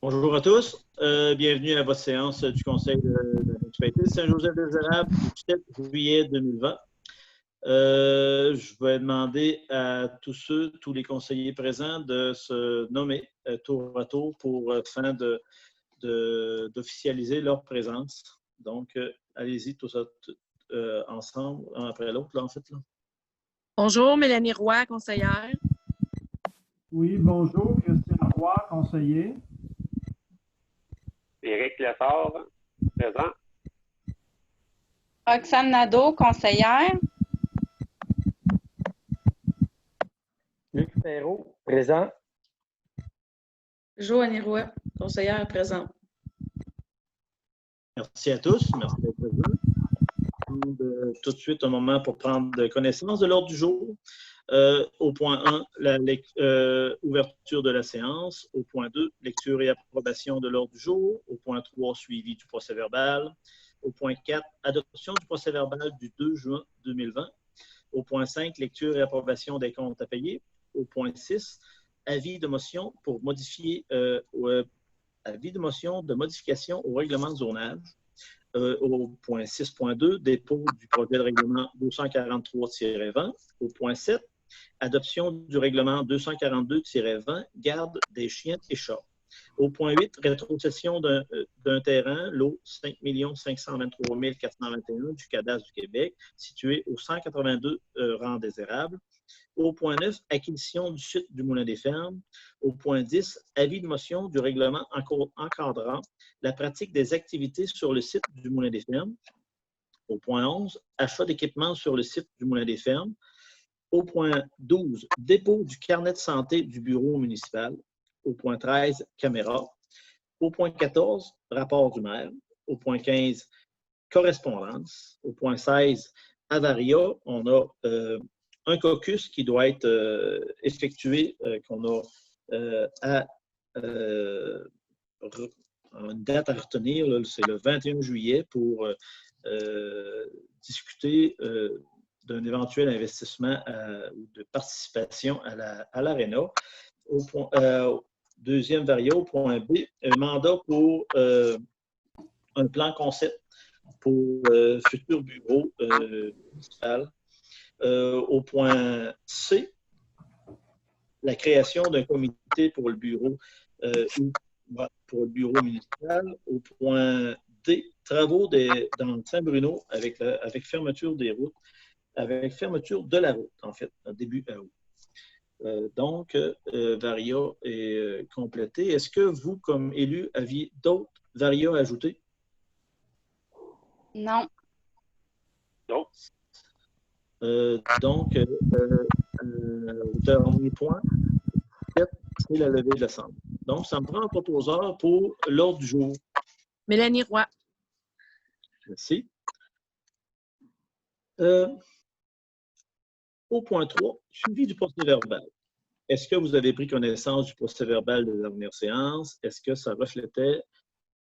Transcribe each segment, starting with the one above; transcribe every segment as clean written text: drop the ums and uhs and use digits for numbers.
Bonjour à tous. Bienvenue à votre séance du Conseil de la municipalité de Saint-Joseph-des-Érables du 7 juillet 2020. Je vais demander à tous les conseillers présents de se nommer tour à tour pour fin d'officialiser leur présence. Donc, allez-y tous ensemble, un après l'autre, là, en fait. Là. Bonjour, Mélanie Roy, conseillère. Oui, bonjour, Christian Roy, conseiller. Éric Lefort, présent. Roxane Nadeau, conseillère. Luc Perrault, présent. Joannie Roy, conseillère présente. Merci à tous. Merci d'être présents. Tout de suite un moment pour prendre connaissance de l'ordre du jour. Au point 1, ouverture de la séance. Au point 2, lecture et approbation de l'ordre du jour. Au point 3, suivi du procès-verbal. Au point 4, adoption du procès-verbal du 2 juin 2020. Au point 5, lecture et approbation des comptes à payer. Au point 6, avis de motion pour modifier avis de motion de modification au règlement de zonage. Au point 6.2, dépôt du projet de règlement 243-20. Au point 7, adoption du règlement 242-20, garde des chiens et chats. Au point 8, rétrocession d'un terrain, lot 5 523 421 du cadastre du Québec, situé au 182 rang des Érables. Au point 9, acquisition du site du Moulin des Fermes. Au point 10, avis de motion du règlement encadrant la pratique des activités sur le site du Moulin des Fermes. Au point 11, achat d'équipements sur le site du Moulin des Fermes. Au point 12, dépôt du carnet de santé du bureau municipal. Au point 13, caméra. Au point 14, rapport du maire. Au point 15, correspondance. Au point 16, avaria. On a un caucus qui doit être effectué, qu'on a une date à retenir, c'est le 21 juillet pour discuter d'un éventuel investissement ou de participation à l'ARENA. Deuxième varia, au point B, un mandat pour un plan concept pour futur bureau municipal. Au point C, la création d'un comité pour le bureau municipal. Au point D, travaux dans Saint-Bruno avec fermeture des routes, avec fermeture de la route, en fait, début août. Donc, varia est complété. Est-ce que vous, comme élu, aviez d'autres varia à ajouter? Non. Non. Donc, au dernier point, c'est la levée de l'Assemblée. Donc, ça me prend un proposeur pour l'ordre du jour. Mélanie Roy. Merci. Au point 3, suivi du procès-verbal. Est-ce que vous avez pris connaissance du procès-verbal de la dernière séance? Est-ce que ça reflétait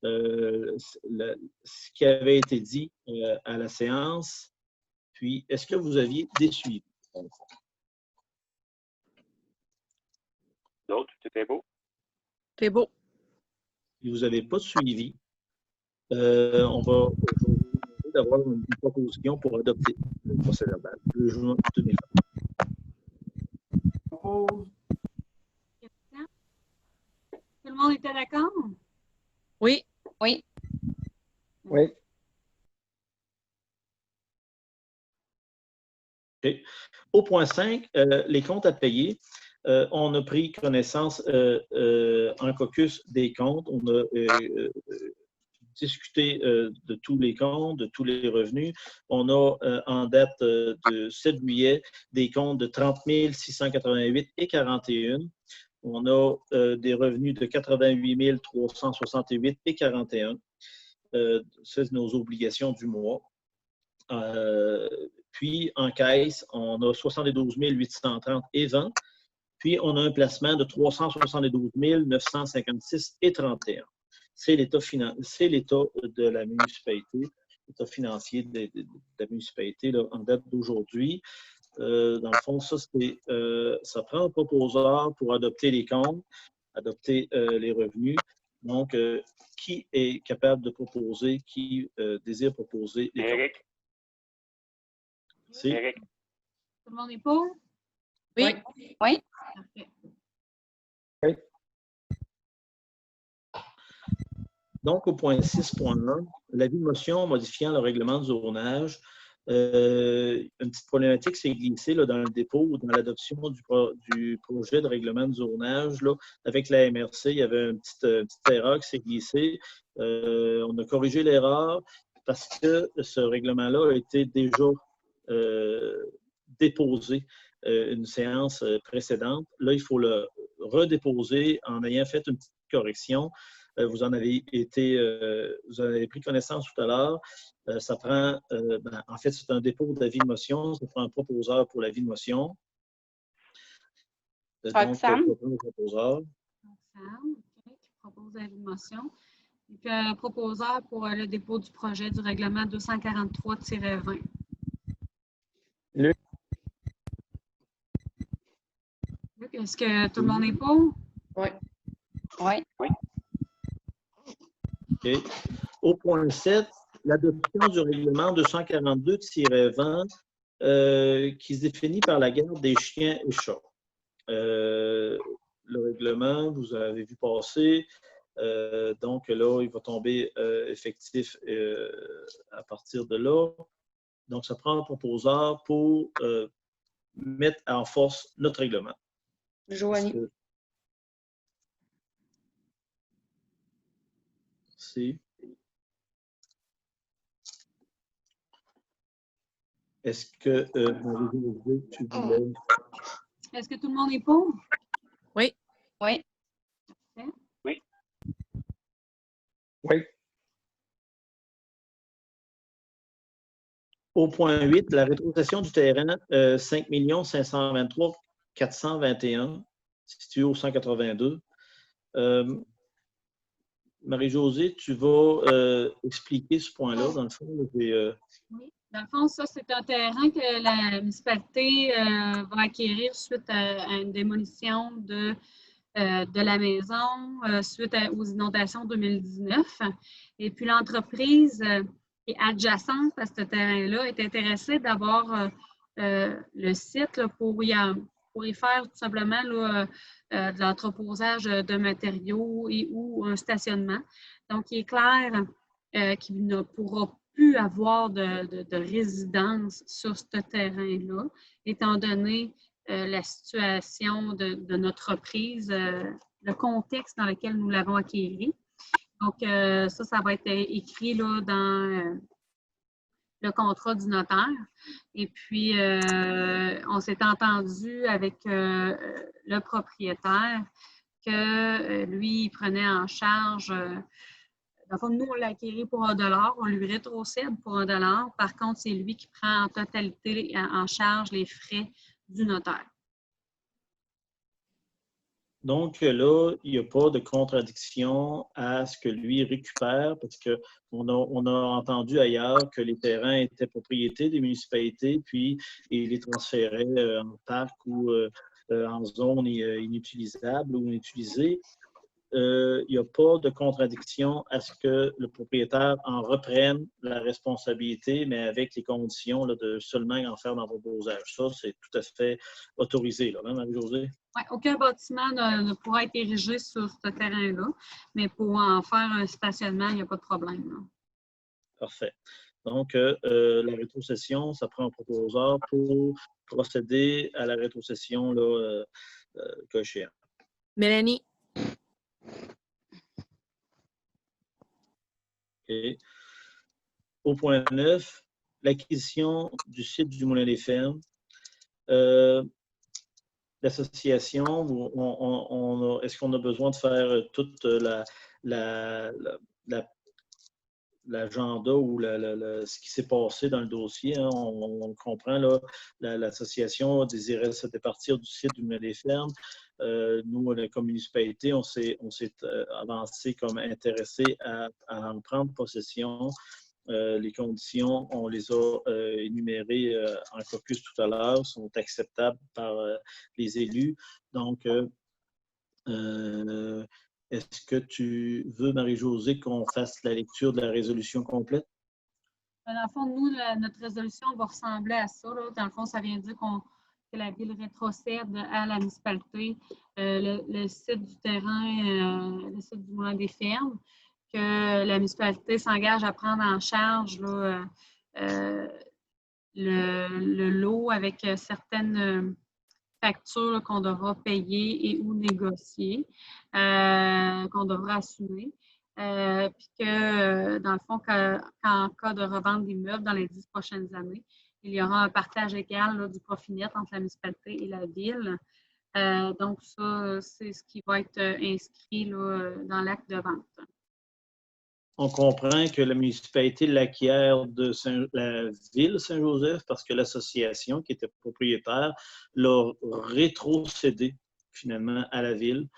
ce qui avait été dit à la séance? Puis, est-ce que vous aviez des suivis? Non, tout était beau. C'est beau. Si vous n'avez pas de suivi, on va demander d'avoir une proposition pour adopter le procès-verbal le juin 2020. Tout le monde était d'accord? Oui. Oui. Oui. Okay. Au point 5, les comptes à payer. On a pris connaissance en caucus des comptes. On a discuté de tous les comptes, de tous les revenus. On a en date de 7 juillet des comptes de 30 688 et 41. On a des revenus de 88 368 et 41. C'est nos obligations du mois. Puis, en caisse, on a 72 830 et 20. Puis, on a un placement de 372 956 et 31. C'est l'état de la municipalité, l'état financier de la municipalité là, en date d'aujourd'hui. Dans le fond, ça prend un proposeur pour adopter les comptes, adopter les revenus. Donc, qui est capable de proposer, qui désire proposer les comptes? Éric. C'est Éric. Tout le monde est pour? Oui. Oui. Parfait. Donc, au point 6.1, l'avis de motion modifiant le règlement du zonage. Une petite problématique s'est glissée là, dans le dépôt ou dans l'adoption du projet de règlement de zonage. Là, avec la MRC, il y avait une petite erreur qui s'est glissée. On a corrigé l'erreur parce que ce règlement-là a été déjà déposé une séance précédente. Là, il faut le redéposer en ayant fait une petite correction. Vous en avez pris connaissance tout à l'heure. Ça prend, en fait, c'est un dépôt d'avis de motion. Ça prend un proposeur pour l'avis de motion. Roxane. Donc, un proposeur. Roxane, OK, qui propose la motion. Et puis, un proposeur pour le dépôt du projet du règlement 243-20. Luc. Luc, est-ce que tout le monde est pour? Oui. OK. Au point 7, l'adoption du règlement 242-20 qui se définit par la garde des chiens et chats. Le règlement, vous avez vu passer. Donc là, il va tomber effectif à partir de là. Donc, ça prend un proposeur pour mettre en force notre règlement. Joanie. Est-ce que tu voulais... Est-ce que tout le monde est pour? Oui. Oui. Oui. Oui. Au point 8, la rétrocession du terrain 5 523 421, situé au 182. Marie-Josée, tu vas expliquer ce point-là, dans le fond. Oui. Dans le fond, ça, c'est un terrain que la municipalité va acquérir suite à une démolition de la maison suite aux inondations 2019. Et puis, l'entreprise qui est adjacente à ce terrain-là est intéressée d'avoir le site là, pour y faire tout simplement là, de l'entreposage de matériaux et ou un stationnement. Donc, il est clair qu'il ne pourra plus avoir de résidence sur ce terrain-là, étant donné la situation de notre reprise, le contexte dans lequel nous l'avons acquéri. Donc, ça va être écrit là, dans le contrat du notaire. Et puis, on s'est entendu avec le propriétaire que lui, il prenait en charge. Dans le fond, nous, on l'a acquéri pour $1, on lui rétrocède pour $1. Par contre, c'est lui qui prend en totalité en charge les frais du notaire. Donc là, il n'y a pas de contradiction à ce que lui récupère parce qu'on a entendu ailleurs que les terrains étaient propriété des municipalités, puis il les transférait en parc ou en zone inutilisable ou inutilisée. Il n'y a pas de contradiction à ce que le propriétaire en reprenne la responsabilité, mais avec les conditions là, de seulement en faire l'entreposage. Ça, c'est tout à fait autorisé, là, hein, Marie-Josée? Oui, aucun bâtiment ne pourra être érigé sur ce terrain-là, mais pour en faire un stationnement, il n'y a pas de problème. Là. Parfait. Donc, la rétrocession, ça prend un proposeur pour procéder à la rétrocession là, cochère. Mélanie. Okay. Au point 9, l'acquisition du site du Moulin des Fermes. L'association, est-ce qu'on a besoin de faire toute l'agenda ou ce qui s'est passé dans le dossier? Hein? On comprend, là, l'association désirait se départir du site du Moulin des Fermes. Nous, comme municipalité, on s'est avancé comme intéressé à en prendre possession. Les conditions, on les a énumérées en caucus tout à l'heure, sont acceptables par les élus. Donc, est-ce que tu veux, Marie-Josée, qu'on fasse la lecture de la résolution complète? Dans le fond, nous, notre résolution va ressembler à ça. Là. Dans le fond, ça vient dire que la Ville rétrocède à la municipalité le site du terrain, le site du Moulin des Fermes, que la municipalité s'engage à prendre en charge là, le lot avec certaines factures qu'on devra payer et ou négocier, qu'on devra assumer. Puis que, dans le fond, qu'en cas de revente d'immeubles dans les 10 prochaines années, il y aura un partage égal là, du profit net entre la municipalité et la Ville. Donc, ça, c'est ce qui va être inscrit là, dans l'acte de vente. On comprend que la municipalité l'acquiert de la Ville Saint-Joseph parce que l'association qui était propriétaire l'a rétrocédé finalement à la Ville.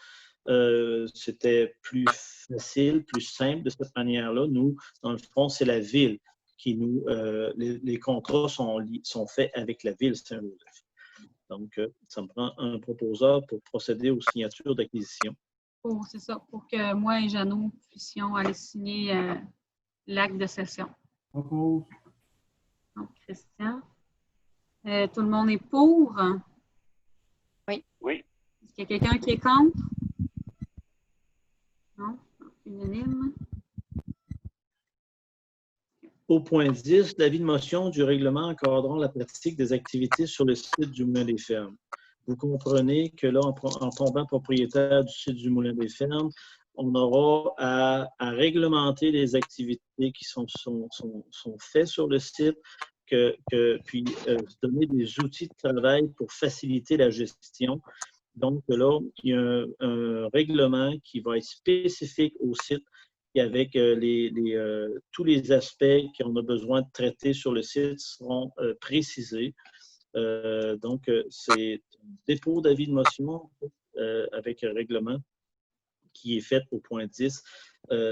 C'était plus facile, plus simple de cette manière-là. Nous, dans le fond, c'est la Ville qui nous... les contrats sont faits avec la Ville Saint-Joseph. Donc, ça me prend un proposeur pour procéder aux signatures d'acquisition. C'est ça, pour que moi et Jeannot puissions aller signer l'acte de cession. Propose. Donc, Christian. Tout le monde est pour? Oui. Oui. Est-ce qu'il y a quelqu'un qui est contre? Non? Unanime. Au point 10, l'avis de motion du règlement encadrant la pratique des activités sur le site du Moulin des Fermes. Vous comprenez que là, en tombant propriétaire du site du Moulin des Fermes, on aura à réglementer les activités qui sont faites sur le site, puis donner des outils de travail pour faciliter la gestion. Donc là, il y a un règlement qui va être spécifique au site et avec tous les aspects qu'on a besoin de traiter sur le site seront précisés. Donc, c'est un dépôt d'avis de motion avec un règlement qui est fait au point 10.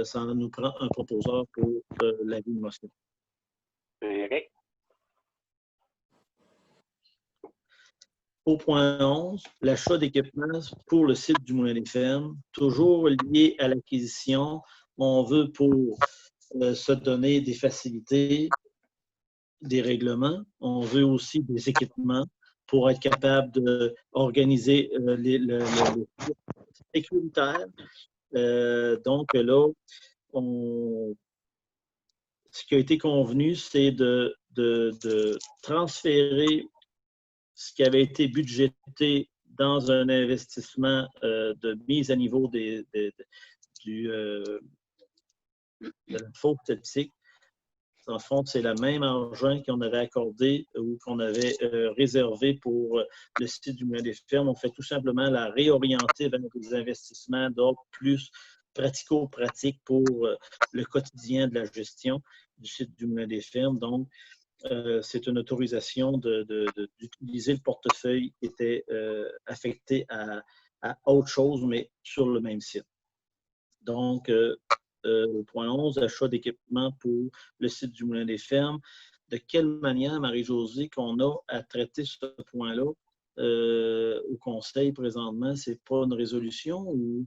Ça nous prend un proposeur pour l'avis de motion. Eric. Au point 11, l'achat d'équipements pour le site du Moulin des Fermes, toujours lié à l'acquisition. On veut pour se donner des facilités, des règlements. On veut aussi des équipements pour être capable d'organiser le sécuritaire. Donc là, ce qui a été convenu, c'est de transférer ce qui avait été budgété dans un investissement de mise à niveau de la fosse septique. En fond, c'est le même argent qu'on avait accordé ou qu'on avait réservé pour le site du Moulin des Fermes. On fait tout simplement la réorienter vers des investissements d'ordre plus pratico-pratique pour le quotidien de la gestion du site du Moulin des Fermes. Donc, c'est une autorisation d'utiliser le portefeuille qui était affecté à autre chose, mais sur le même site. Donc, au point 11, achat d'équipements pour le site du Moulin des Fermes. De quelle manière, Marie-Josée, qu'on a à traiter ce point-là au Conseil présentement? Ce n'est pas une résolution ou...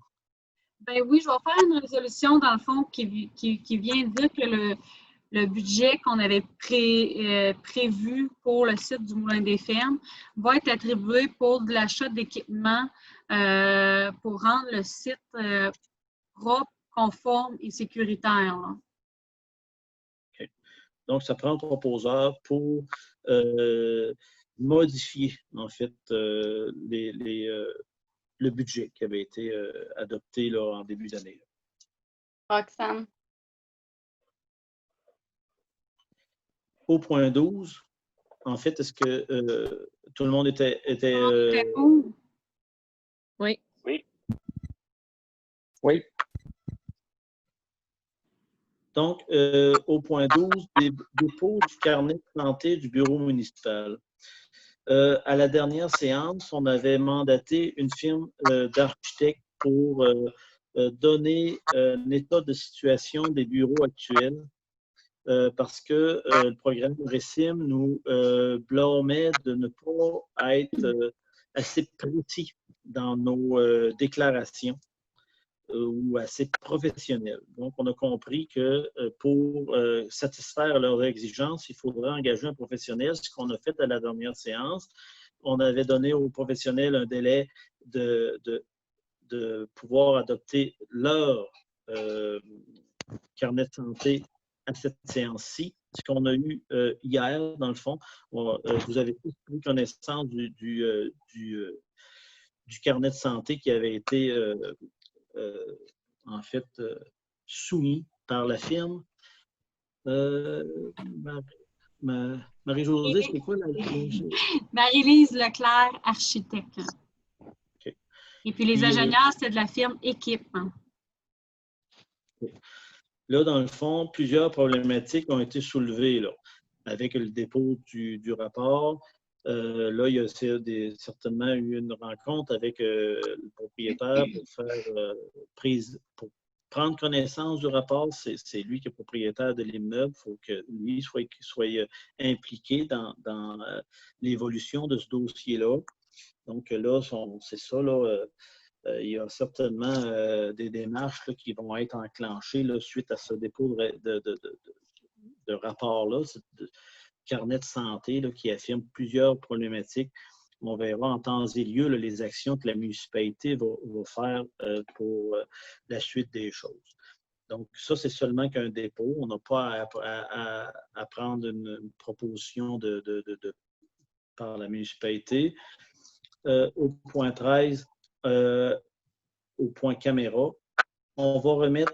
Ben oui, je vais faire une résolution, dans le fond, qui vient dire que le budget qu'on avait prévu pour le site du Moulin des Fermes va être attribué pour de l'achat d'équipements pour rendre le site propre, conforme et sécuritaire. Okay. Donc, ça prend un proposeur pour modifier, en fait, le budget qui avait été adopté là, en début d'année. Roxane. Au point 12, en fait, est-ce que tout le monde était Oui. Oui. Oui. Donc, au point 12, dépôt du carnet de santé du bureau municipal. À la dernière séance, on avait mandaté une firme d'architectes pour donner un état de situation des bureaux actuels parce que le programme RECIM nous blâmait de ne pas être assez précis dans nos déclarations ou assez professionnels. Donc, on a compris que pour satisfaire leurs exigences, il faudrait engager un professionnel, ce qu'on a fait à la dernière séance. On avait donné aux professionnels un délai de pouvoir adopter leur carnet de santé à cette séance-ci. Ce qu'on a eu hier, dans le fond, vous avez tous pris connaissance du carnet de santé qui avait été en fait soumis par la firme. Marie-Josée, c'est quoi la... Marie-Lise Leclerc, architecte. Okay. Et puis les ingénieurs, c'est de la firme Équipe. Là, dans le fond, plusieurs problématiques ont été soulevées là, avec le dépôt du rapport. Là, il y a certainement eu une rencontre avec le propriétaire pour prendre connaissance du rapport. C'est lui qui est propriétaire de l'immeuble. Il faut que lui soit impliqué dans l'évolution de ce dossier-là. Donc là, c'est ça, là. Il y a certainement des démarches là, qui vont être enclenchées là, suite à ce dépôt de rapport-là, de carnet de santé là, qui affirme plusieurs problématiques. On verra en temps et lieu là, les actions que la municipalité va faire pour la suite des choses. Donc, ça, c'est seulement qu'un dépôt. On n'a pas à prendre une proposition par la municipalité. Au point 13, au point caméra, on va remettre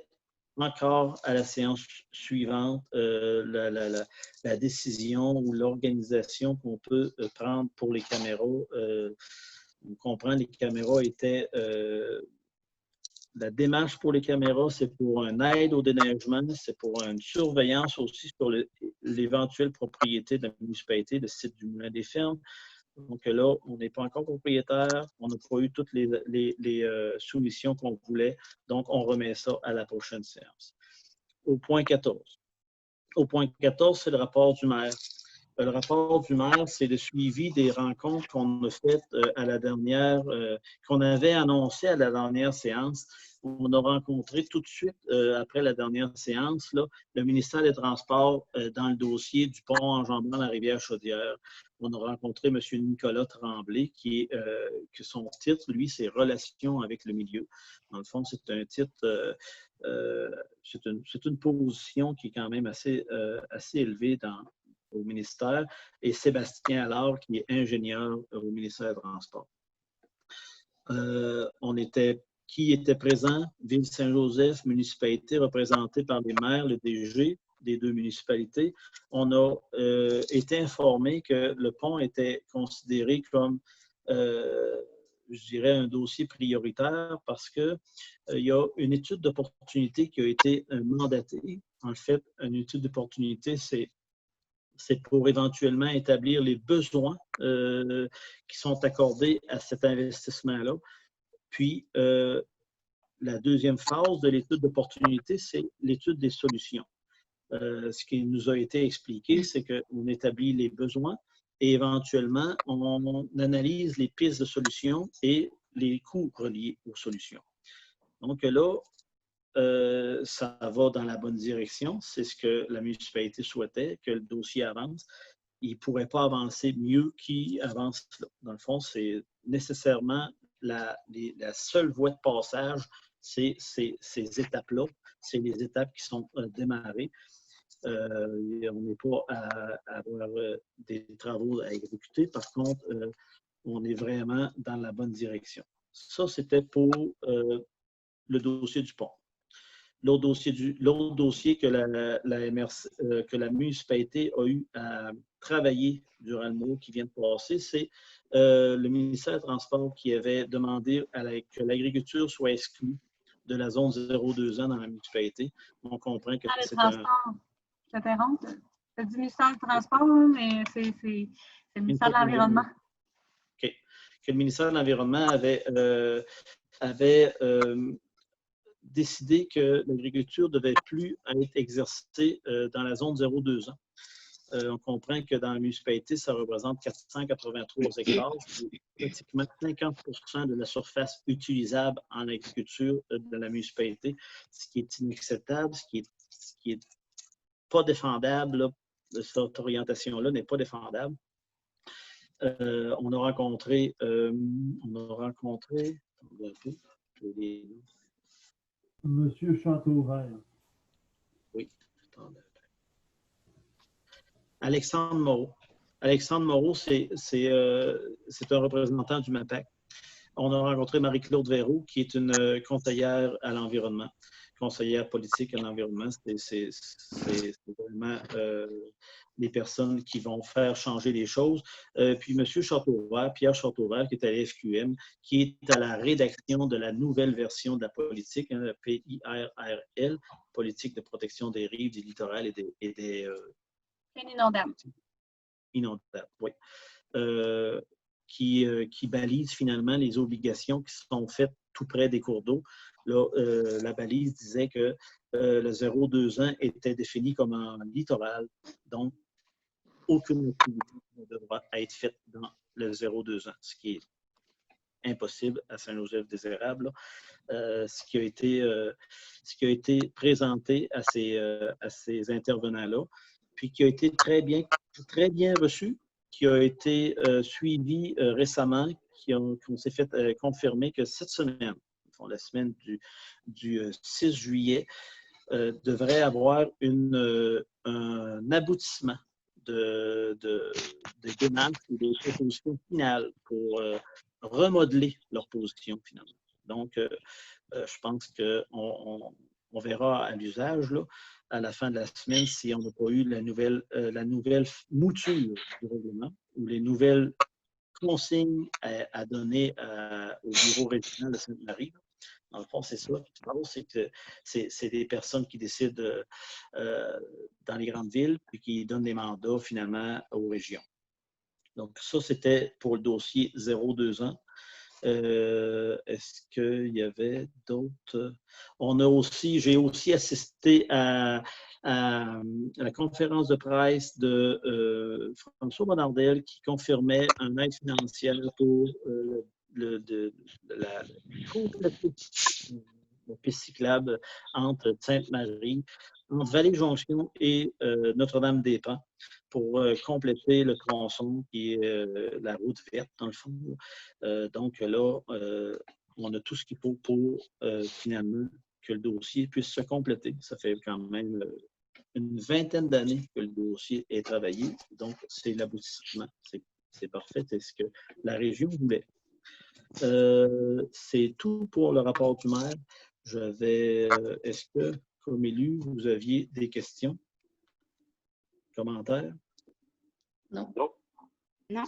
encore à la séance suivante la décision ou l'organisation qu'on peut prendre pour les caméras. On comprend que les caméras étaient... la démarche pour les caméras, c'est pour une aide au déneigement, c'est pour une surveillance aussi sur l'éventuelle propriété de la municipalité, le site du Moulin des Fermes. Donc là, on n'est pas encore propriétaire, on n'a pas eu toutes les soumissions qu'on voulait, donc on remet ça à la prochaine séance. Au point 14. Au point 14, c'est le rapport du maire. Le rapport du maire, c'est le suivi des rencontres qu'on a faites à la dernière, qu'on avait annoncées à la dernière séance. On a rencontré tout de suite, après la dernière séance, là, le ministère des Transports dans le dossier du pont enjambant la rivière Chaudière. On a rencontré M. Nicolas Tremblay, que son titre, lui, c'est « Relations avec le milieu ». Dans le fond, c'est un titre, c'est une position qui est quand même assez élevée au ministère, et Sébastien Allard, qui est ingénieur au ministère des Transports. Qui était présent? Ville Saint-Joseph, municipalité représentée par les maires, le DG des deux municipalités. On a été informé que le pont était considéré comme, je dirais, un dossier prioritaire parce qu'il y a une étude d'opportunité qui a été mandatée. En fait, une étude d'opportunité, c'est pour éventuellement établir les besoins qui sont accordés à cet investissement-là. Puis, la deuxième phase de l'étude d'opportunité, c'est l'étude des solutions. Ce qui nous a été expliqué, c'est qu'on établit les besoins et éventuellement, on analyse les pistes de solutions et les coûts reliés aux solutions. Donc là, ça va dans la bonne direction. C'est ce que la municipalité souhaitait, que le dossier avance. Il ne pourrait pas avancer mieux qu'il avance là. Dans le fond, c'est nécessairement la seule voie de passage, c'est ces étapes-là. C'est les étapes qui sont démarrées. On n'est pas à avoir des travaux à exécuter. Par contre, on est vraiment dans la bonne direction. Ça, c'était pour le dossier du pont. L'autre dossier que la municipalité a eu à travailler durant le mois qui vient de passer, c'est le ministère des Transports qui avait demandé que l'agriculture soit exclue de la zone 0-2 ans dans la municipalité. On comprend que c'est un... Je t'interromps. C'est du ministère du Transport, mais c'est le ministère de l'Environnement. OK. Que le ministère de l'Environnement avait décidé que l'agriculture ne devait plus être exercée dans la zone 0-2 ans. On comprend que dans la municipalité, ça représente 483 hectares, pratiquement 50% de la surface utilisable en agriculture de la municipalité, ce qui est inacceptable, ce qui est pas défendable, là, cette orientation-là n'est pas défendable. On a rencontré Monsieur Châteauvert. Oui, attendez. Alexandre Moreau. Alexandre Moreau, c'est un représentant du MAPAC. On a rencontré Marie-Claude Verroux, qui est une conseillère à l'environnement, conseillère politique à l'environnement. C'est vraiment des personnes qui vont faire changer les choses. Puis M. Châteauvert, Pierre Châteauvert, qui est à l'FQM, qui est à la rédaction de la nouvelle version de la politique, hein, la PIRRL, politique de protection des rives, des littorales et des Inondable. Inondable, oui. Qui balise finalement les obligations qui sont faites tout près des cours d'eau. Là, la balise disait que le 0-2 ans était défini comme un littoral, donc aucune activité ne devra être faite dans le 0-2 ans, ce qui est impossible à Saint-Joseph-des-Érables. Ce qui a été présenté à ces intervenants-là, puis qui a été très bien reçu, qui a été suivi récemment, qu'on s'est fait confirmer que cette semaine, la semaine du 6 juillet, devrait avoir un aboutissement de démarches ou de propositions finales pour remodeler leur position finalement. Donc, je pense qu'on verra à l'usage, à la fin de la semaine, si on n'a pas eu la nouvelle mouture du règlement ou les nouvelles consignes à donner au bureau régional de Sainte-Marie. Dans le fond, c'est ça qui se passe, c'est que c'est des personnes qui décident dans les grandes villes puis qui donnent des mandats finalement aux régions. Donc, ça, c'était pour le dossier 0-2 ans. Est-ce qu'il y avait d'autres? J'ai aussi assisté à la conférence de presse de François Bonnardel qui confirmait un aide financière pour la piste cyclable entre Sainte-Marie, entre Vallée-Jonction et Notre-Dame-des-Pins pour compléter le tronçon qui est la route verte, dans le fond. Donc là, on a tout ce qu'il faut pour finalement que le dossier puisse se compléter. Ça fait quand même une vingtaine d'années que le dossier est travaillé. Donc, c'est l'aboutissement. C'est parfait. C'est ce que la région voulait. C'est tout pour le rapport du maire. Est-ce que, comme élu, vous aviez des questions? Commentaires? Non. Non.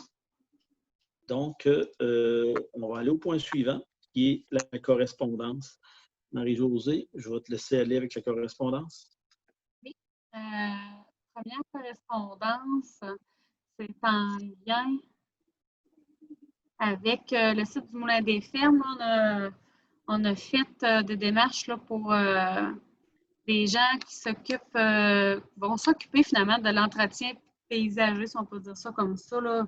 Donc, on va aller au point suivant, qui est la correspondance. Marie-Josée, je vais te laisser aller avec la correspondance. Oui. Première correspondance, c'est en lien avec le site du Moulin des Fermes. On a fait des démarches là, pour des gens qui vont s'occuper finalement de l'entretien paysager, si on peut dire ça comme ça, là.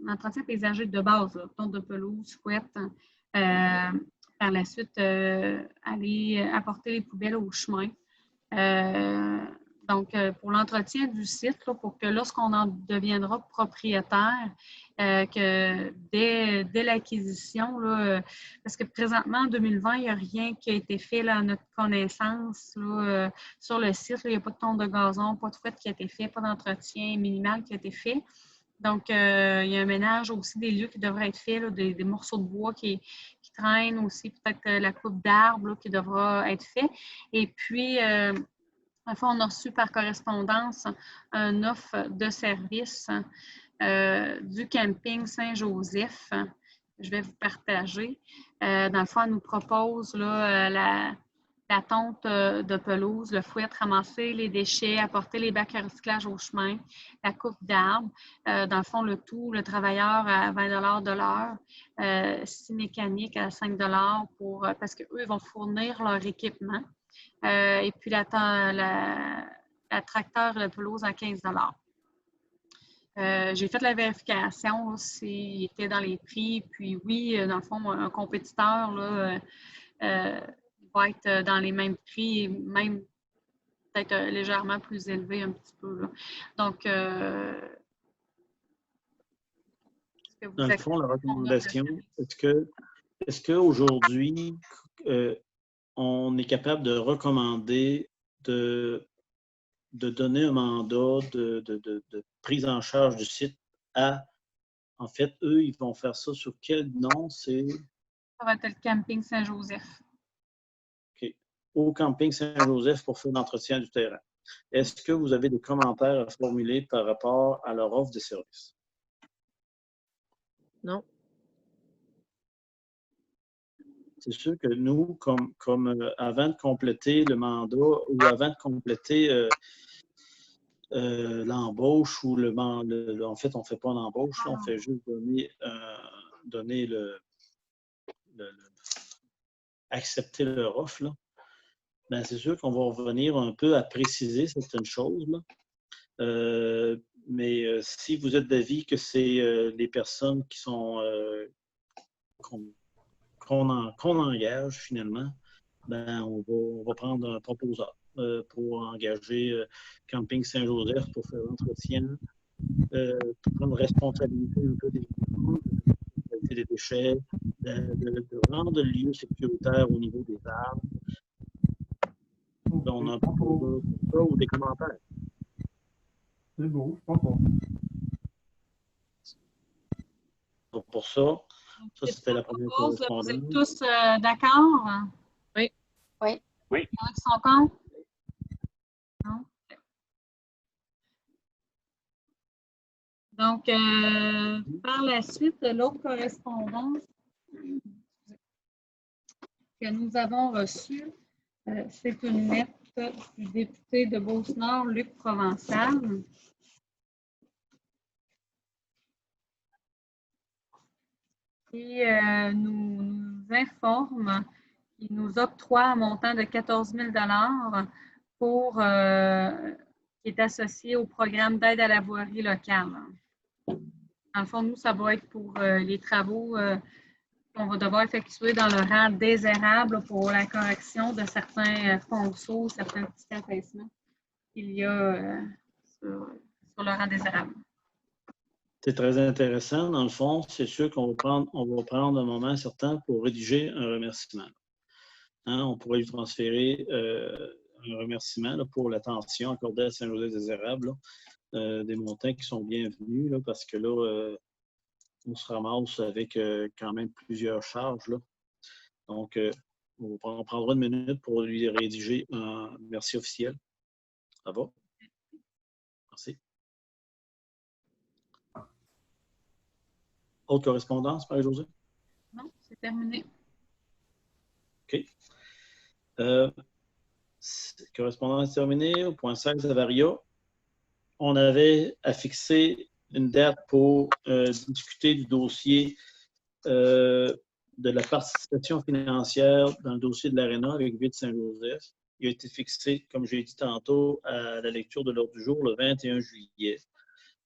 L'entretien paysager de base, là, tonte de pelouse, fouette. Par la suite, aller apporter les poubelles au chemin. Donc, pour l'entretien du site, là, pour que lorsqu'on en deviendra propriétaire, que dès l'acquisition, parce que présentement, en 2020, il n'y a rien qui a été fait là, à notre connaissance là, sur le site. Là, il n'y a pas de tonte de gazon, pas de fouette qui a été fait, pas d'entretien minimal qui a été fait. Donc, il y a un ménage aussi des lieux qui devraient être faits, là, des morceaux de bois qui traînent aussi, peut-être la coupe d'arbres qui devra être fait. Et puis, enfin, on a reçu par correspondance une offre de service du camping Saint-Joseph. Je vais vous partager. Dans le fond, elle nous propose là, la tonte de pelouse, le fouet, ramasser les déchets, apporter les bacs à recyclage au chemin, la coupe d'arbres. Dans le fond, le tout, le travailleur à 20 de l'heure, 6 mécaniques à 5 parce qu'eux, ils vont fournir leur équipement. Et puis, la tracteur de pelouse à 15 j'ai fait la vérification s'il était dans les prix. Puis oui, dans le fond, un compétiteur là, va être dans les mêmes prix, même peut-être légèrement plus élevé un petit peu. Là. Donc, est-ce que vous Dans le fond, la recommandation, est-ce qu'aujourd'hui, on est capable de recommander de donner un mandat de prise en charge du site à, en fait, eux, ils vont faire ça sur quel nom? C'est Ça va être le camping Saint-Joseph. au camping Saint-Joseph pour faire l'entretien du terrain. Est-ce que vous avez des commentaires à formuler par rapport à leur offre de service? Non. C'est sûr que nous, comme avant de compléter le mandat ou avant de compléter l'embauche ou en fait, on ne fait pas l'embauche, on fait juste donner accepter leur offre. Là. Ben, c'est sûr qu'on va revenir un peu à préciser certaines choses. Là. Mais si vous êtes d'avis que c'est les personnes qui sont qu'on engage finalement, ben, on va prendre un proposeur pour engager Camping Saint-Joseph pour faire l'entretien, pour prendre responsabilité un peu des déchets, de rendre le lieu sécuritaire au niveau des arbres. Donc, on a un proposeur pour ça ou des commentaires. C'est beau, pas bon. Donc, pour ça, c'était la première correspondance. Vous êtes tous d'accord? Oui. Oui. Oui. Il y en a qui sont contre? Non? Donc, par la suite, l'autre correspondance que nous avons reçue, c'est une lettre du député de Beauce-Nord, Luc Provençal. Qui nous informe qu'il nous octroie un montant de 14 000 pour, qui est associé au programme d'aide à la voirie locale. Dans le fond, nous, ça va être pour les travaux qu'on va devoir effectuer dans le rang des érables pour la correction de certains ponceaux, certains petits affaissements qu'il y a sur le rang des érables. C'est très intéressant. Dans le fond, c'est sûr qu'on va prendre un moment certain pour rédiger un remerciement. Hein, on pourrait lui transférer un remerciement là, pour l'attention accordée à Saint-Joseph-des-Érables, des montants qui sont bienvenus là, parce que là, on se ramasse avec quand même plusieurs charges. Là. Donc, on prendra une minute pour lui rédiger un merci officiel. Ça va? Merci. Autre correspondance, Marie-Josée? Non, c'est terminé. OK. Correspondance terminée. Au point 16, Avaria. On avait à fixer une date pour discuter du dossier de la participation financière dans le dossier de l'Arena avec Ville de Saint-Joseph. Il a été fixé, comme j'ai dit tantôt, à la lecture de l'ordre du jour le 21 juillet.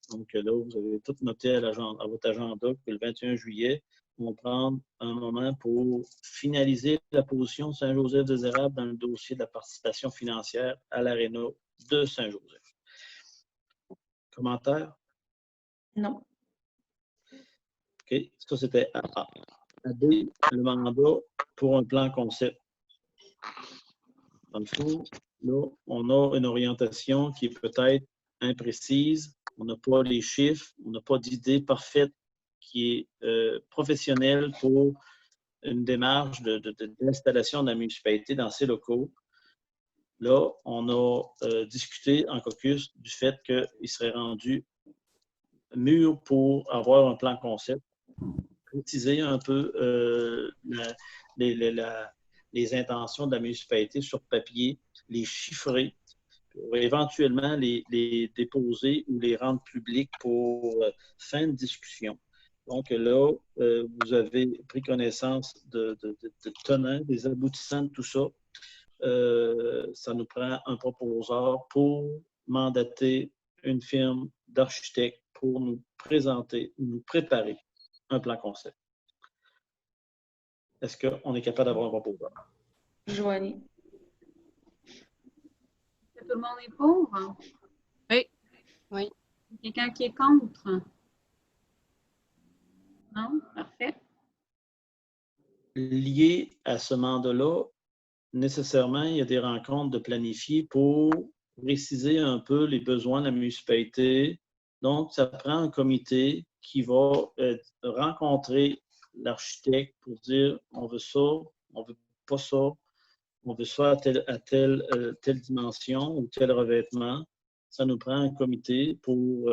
Donc là, vous avez tout noté à votre agenda que le 21 juillet, on va prendre un moment pour finaliser la position de Saint-Joseph-des-Érables dans le dossier de la participation financière à l'Arena de Saint-Joseph. Commentaire? Non. OK. Ça, c'était A. A B, le mandat pour un plan concept. Dans le fond, là, on a une orientation qui est peut-être imprécise. On n'a pas les chiffres, on n'a pas d'idée parfaite qui est professionnelle pour une démarche d'installation de la municipalité dans ces locaux. Là, on a discuté en caucus du fait qu'il serait rendu mûr pour avoir un plan concept, préciser un peu les intentions de la municipalité sur papier, les chiffrer, pour éventuellement les déposer ou les rendre publics pour fin de discussion. Donc là, vous avez pris connaissance de tenants, des aboutissants de tout ça. Ça nous prend un proposeur pour mandater une firme d'architectes pour nous présenter, nous préparer un plan concept. Est-ce qu'on est capable d'avoir un proposeur? Joanie. Est-ce que tout le monde est pour? Oui. Oui. Quelqu'un qui est contre? Non? Parfait. Lié à ce mandat-là, nécessairement, il y a des rencontres de planifier pour préciser un peu les besoins de la municipalité. Donc, ça prend un comité qui va rencontrer l'architecte pour dire on veut ça, on veut pas ça, on veut ça à telle dimension ou tel revêtement. Ça nous prend un comité pour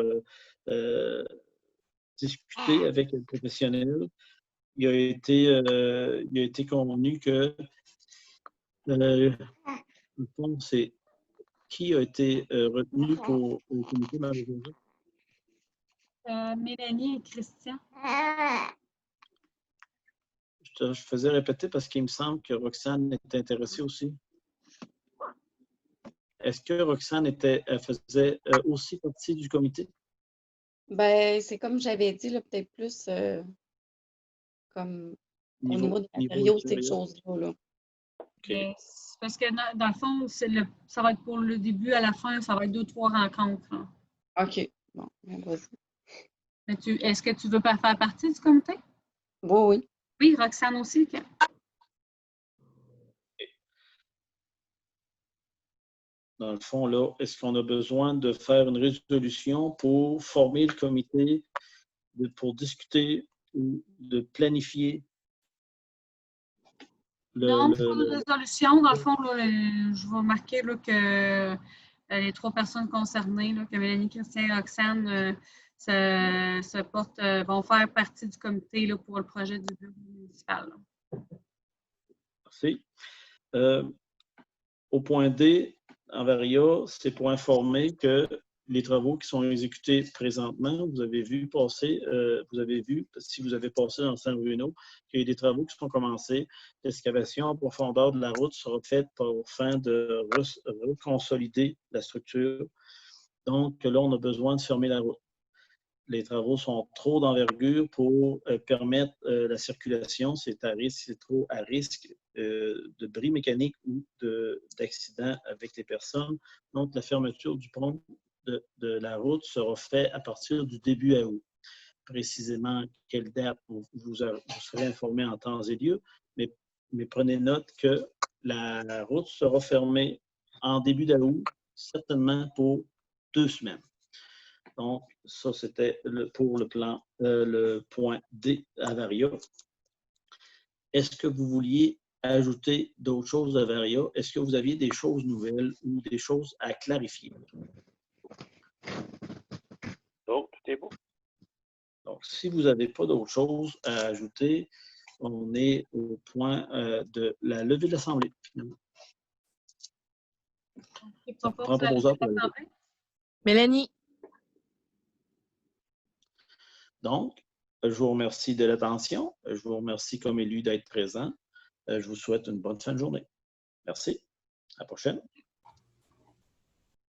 discuter avec le professionnel. Il a été convenu que le fond, c'est qui a été retenu pour le comité Marie-Josée? Mélanie et Christian. Je faisais répéter parce qu'il me semble que Roxane était intéressée aussi. Est-ce que Roxane faisait aussi partie du comité? Ben, c'est comme j'avais dit, là, peut-être plus comme au niveau des matériaux, ces choses-là. Là. Okay. Parce que dans le fond, ça va être pour le début à la fin, ça va être 2 ou 3 rencontres. Là. OK. Bon, vas-y. Est-ce que tu veux pas faire partie du comité? Oui, oui. Oui, Roxane aussi. Okay. Dans le fond, là, est-ce qu'on a besoin de faire une résolution pour former le comité, pour discuter ou de planifier? Non, pour une résolution, dans le fond, là, je vais marquer là, que les 3 personnes concernées, là, que Mélanie, Christian et Roxane, vont faire partie du comité là, pour le projet du bureau municipal. Là. Merci. Au point D, en Varia, c'est pour informer que les travaux qui sont exécutés présentement, vous avez vu, si vous avez passé dans San Bruno, qu'il y a des travaux qui sont commencés. L'excavation en profondeur de la route sera faite pour fin de reconsolider la structure. Donc là, on a besoin de fermer la route. Les travaux sont trop d'envergure pour permettre la circulation. C'est trop à risque de bris mécanique ou d'accident avec les personnes. Donc, la fermeture du pont de la route sera faite à partir du début août. Précisément, quelle date, vous serez informé en temps et lieu, mais prenez note que la route sera fermée en début d'août, certainement pour 2 semaines. Donc, ça, c'était pour le point D à Varia. Est-ce que vous vouliez ajouter d'autres choses à Varia? Est-ce que vous aviez des choses nouvelles ou des choses à clarifier? Donc, tout est beau. Donc, si vous n'avez pas d'autres choses à ajouter, on est au point de la levée de l'Assemblée, finalement. Mélanie. Donc, je vous remercie de l'attention. Je vous remercie comme élu d'être présent. Je vous souhaite une bonne fin de journée. Merci. À la prochaine.